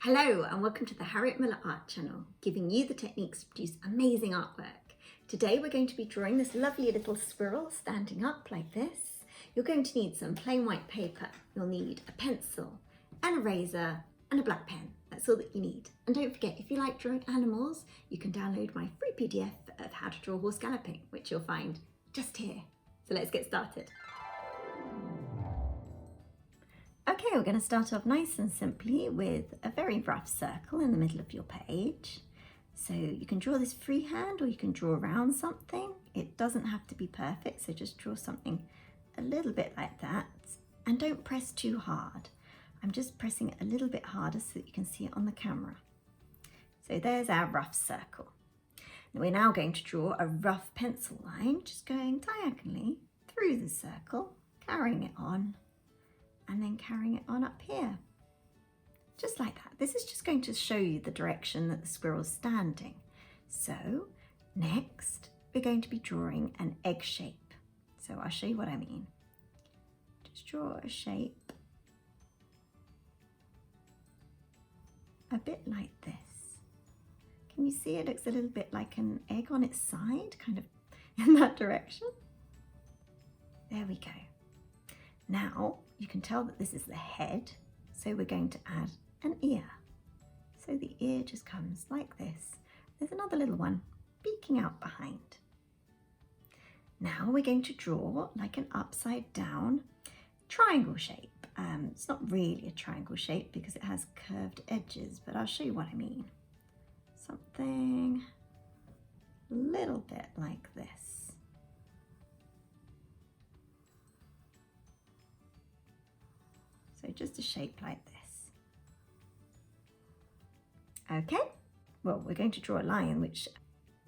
Hello and welcome to the Harriet Muller Art Channel, giving you the techniques to produce amazing artwork. Today we're going to be drawing this lovely little squirrel standing up like this. You're going to need some plain white paper. You'll need a pencil, an eraser and a black pen. That's all that you need. And don't forget, if you like drawing animals, you can download my free PDF of how to draw horse galloping, which you'll find just here. So let's get started. Okay, we're going to start off nice and simply with a very rough circle in the middle of your page. So you can draw this freehand or you can draw around something. It doesn't have to be perfect, so just draw something a little bit like that. And don't press too hard. I'm just pressing it a little bit harder so that you can see it on the camera. So there's our rough circle. Now we're now going to draw a rough pencil line, just going diagonally through the circle, carrying it on, and then carrying it on up here, just like that. This is just going to show you the direction that the squirrel's standing. So next, we're going to be drawing an egg shape. So I'll show you what I mean. Just draw a shape a bit like this. Can you see it looks a little bit like an egg on its side, kind of in that direction? There we go. Now, you can tell that this is the head, so we're going to add an ear. So the ear just comes like this. There's another little one peeking out behind. Now we're going to draw like an upside down triangle shape. It's not really a triangle shape because it has curved edges, but I'll show you what I mean. Something a little bit like this. So just a shape like this. Okay, well, we're going to draw a line which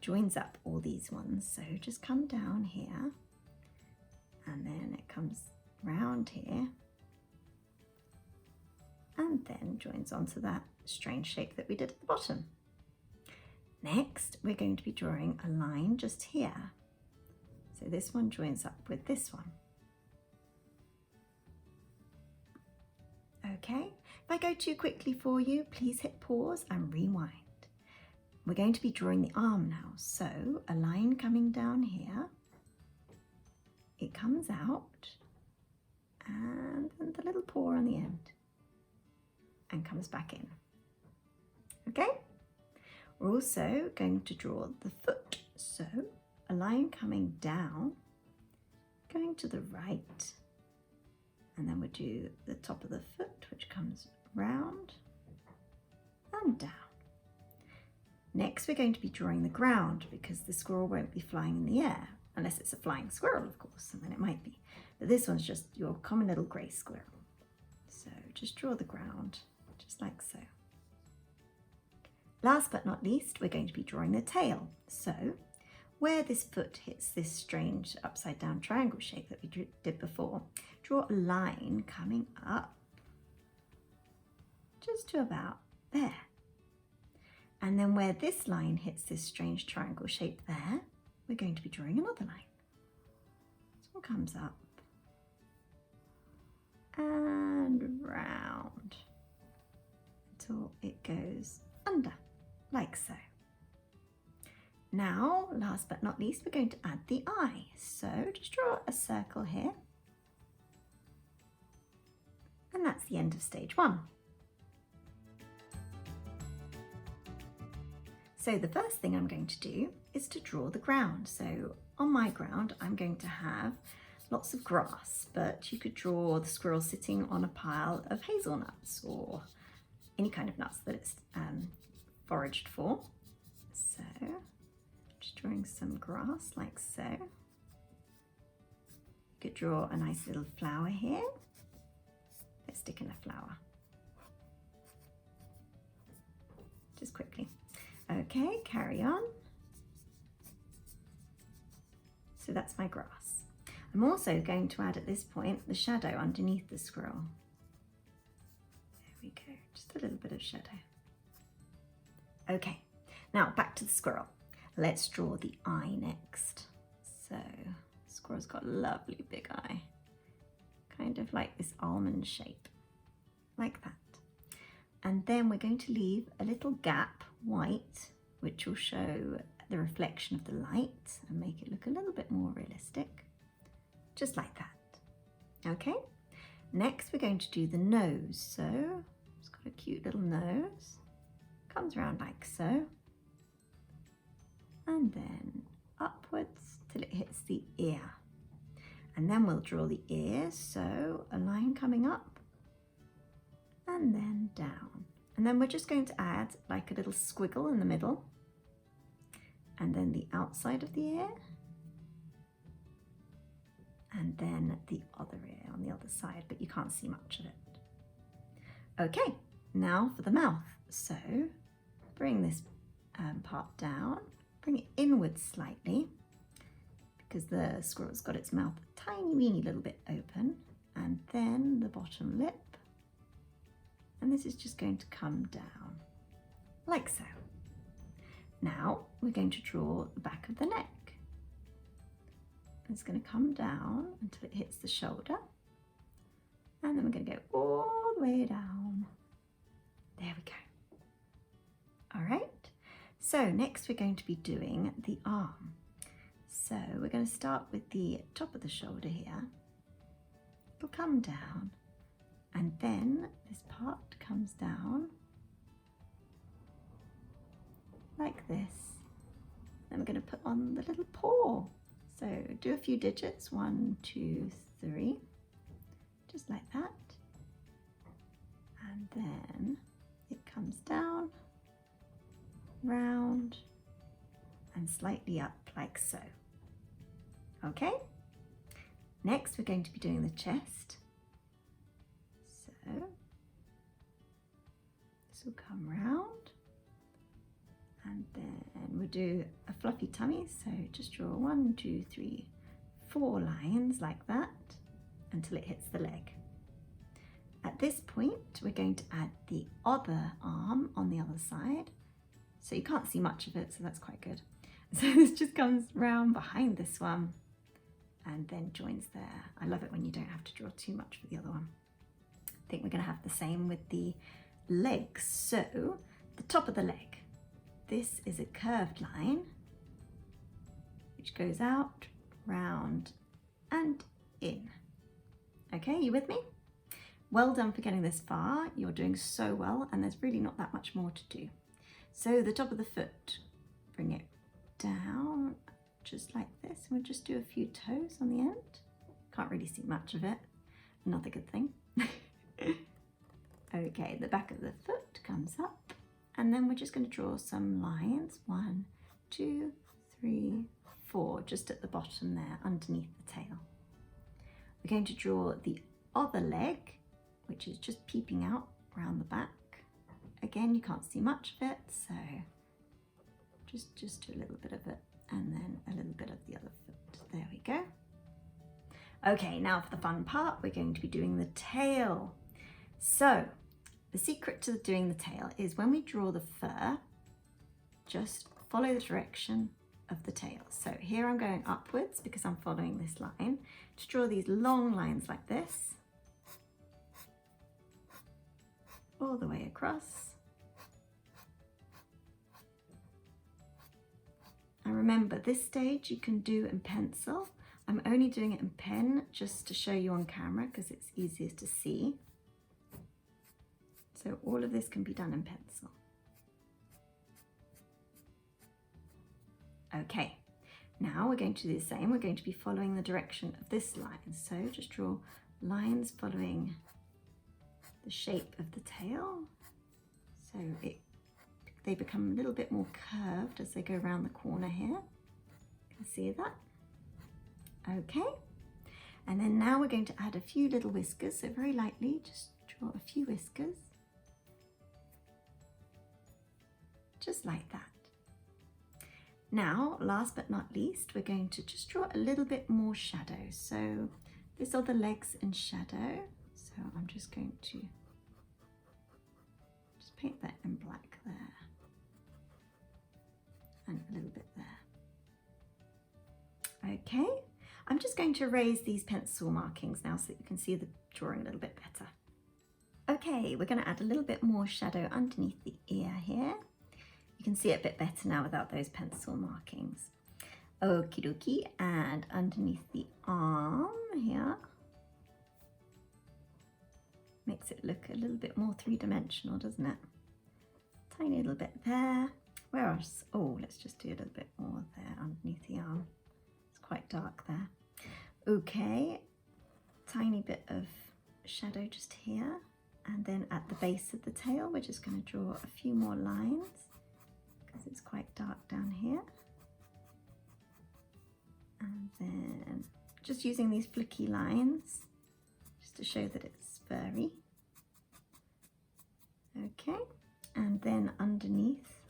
joins up all these ones. So just come down here and then it comes round here and then joins onto that strange shape that we did at the bottom. Next, we're going to be drawing a line just here. So this one joins up with this one. Okay, if I go too quickly for you, please hit pause and rewind. We're going to be drawing the arm now. So a line coming down here, it comes out and then the little paw on the end and comes back in. Okay, we're also going to draw the foot. So a line coming down, going to the right, and then we'll do the top of the foot, which comes round and down. Next, we're going to be drawing the ground because the squirrel won't be flying in the air, unless it's a flying squirrel, of course, and then it might be. But this one's just your common little grey squirrel. So just draw the ground, just like so. Last but not least, we're going to be drawing the tail. So where this foot hits this strange upside down triangle shape that we did before, draw a line coming up just to about there. And then where this line hits this strange triangle shape there, we're going to be drawing another line. This one comes up and round until it goes under, like so. Now, last but not least, we're going to add the eye. So just draw a circle here. And that's the end of stage one. So the first thing I'm going to do is to draw the ground. So on my ground, I'm going to have lots of grass, but you could draw the squirrel sitting on a pile of hazelnuts or any kind of nuts that it's foraged for. So just drawing some grass like so. You could draw a nice little flower here. Let's stick in a flower. Just quickly. Okay, carry on. So that's my grass. I'm also going to add at this point the shadow underneath the squirrel. There we go, just a little bit of shadow. Okay, now back to the squirrel. Let's draw the eye next. So the squirrel's got a lovely big eye, kind of like this almond shape, like that. And then we're going to leave a little gap, white, which will show the reflection of the light and make it look a little bit more realistic, just like that. Okay, next we're going to do the nose. So it's got a cute little nose, comes around like so, and then upwards till it hits the ear. And then we'll draw the ears, so a line coming up and then down. And then we're just going to add like a little squiggle in the middle, and then the outside of the ear, and then the other ear on the other side, but you can't see much of it. Okay, now for the mouth. So bring this part down, bring it inwards slightly, because the squirrel's got its mouth a tiny weeny little bit open, and then the bottom lip. And this is just going to come down, like so. Now we're going to draw the back of the neck. It's going to come down until it hits the shoulder. And then we're going to go all the way down. There we go. All right. So next we're going to be doing the arm. So we're going to start with the top of the shoulder here. It'll come down. And then this part comes down like this. Then we're going to put on the little paw. So do a few digits, 1, 2, 3, just like that. And then it comes down, round, and slightly up like so. Okay, next we're going to be doing the chest. So this will come round, and then we'll do a fluffy tummy. So just draw 1, 2, 3, 4 lines like that until it hits the leg. At this point, we're going to add the other arm on the other side. So you can't see much of it, so that's quite good. So this just comes round behind this one and then joins there. I love it when you don't have to draw too much for the other one. I think we're going to have the same with the legs. So the top of the leg, this is a curved line which goes out, round and in. Okay, you with me? Well done for getting this far. You're doing so well, and there's really not that much more to do. So the top of the foot, bring it down just like this. We'll just do a few toes on the end. Can't really see much of it. Another good thing. Okay, the back of the foot comes up, and then we're just going to draw some lines. 1, 2, 3, 4, just at the bottom there, underneath the tail. We're going to draw the other leg, which is just peeping out around the back. Again, you can't see much of it, so just do a little bit of it, and then a little bit of the other foot. There we go. Okay, now for the fun part, we're going to be doing the tail. So the secret to doing the tail is when we draw the fur, just follow the direction of the tail. So here I'm going upwards because I'm following this line to draw these long lines like this, all the way across. And remember, this stage you can do in pencil. I'm only doing it in pen just to show you on camera because it's easiest to see. So all of this can be done in pencil. Okay, now we're going to do the same. We're going to be following the direction of this line. So just draw lines following the shape of the tail. So they become a little bit more curved as they go around the corner here. You can see that? Okay. And then now we're going to add a few little whiskers. So very lightly, just draw a few whiskers. Just like that. Now, last but not least, we're going to just draw a little bit more shadow. So this are the legs in shadow. So I'm just going to just paint that in black there. And a little bit there. Okay, I'm just going to erase these pencil markings now so that you can see the drawing a little bit better. Okay. Okay, we're going to add a little bit more shadow underneath the ear here. You can see it a bit better now without those pencil markings. Okie dokie, and underneath the arm here. Makes it look a little bit more three-dimensional, doesn't it? Tiny little bit there. Where else? Oh, let's just do a little bit more there underneath the arm. It's quite dark there. Okay, tiny bit of shadow just here. And then at the base of the tail, we're just going to draw a few more lines because it's quite dark down here. And then just using these flicky lines just to show that it's furry. Okay, and then underneath,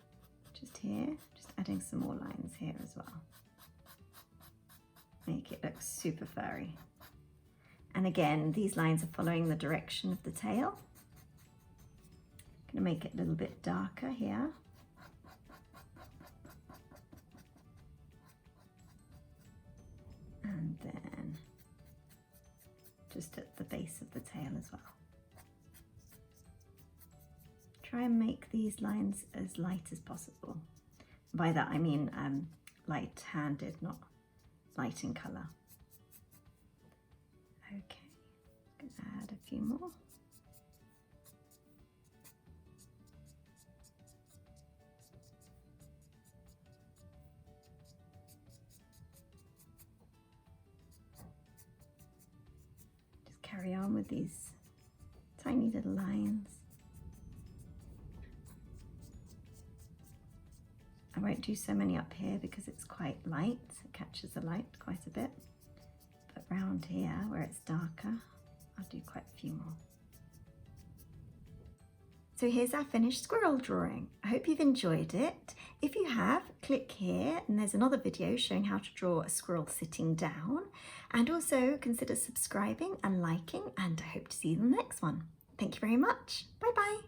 just here, just adding some more lines here as well. Make it look super furry. And again, these lines are following the direction of the tail. I'm going to make it a little bit darker here. And then just at the base of the tail as well. Try and make these lines as light as possible. By that I mean light-handed, not light in colour. Okay, I'm going to add a few more. Just carry on with these tiny little lines. I won't do so many up here because it's quite light, it catches the light quite a bit. But round here, where it's darker, I'll do quite a few more. So here's our finished squirrel drawing. I hope you've enjoyed it. If you have, click here and there's another video showing how to draw a squirrel sitting down. And also consider subscribing and liking, and I hope to see you in the next one. Thank you very much. Bye bye.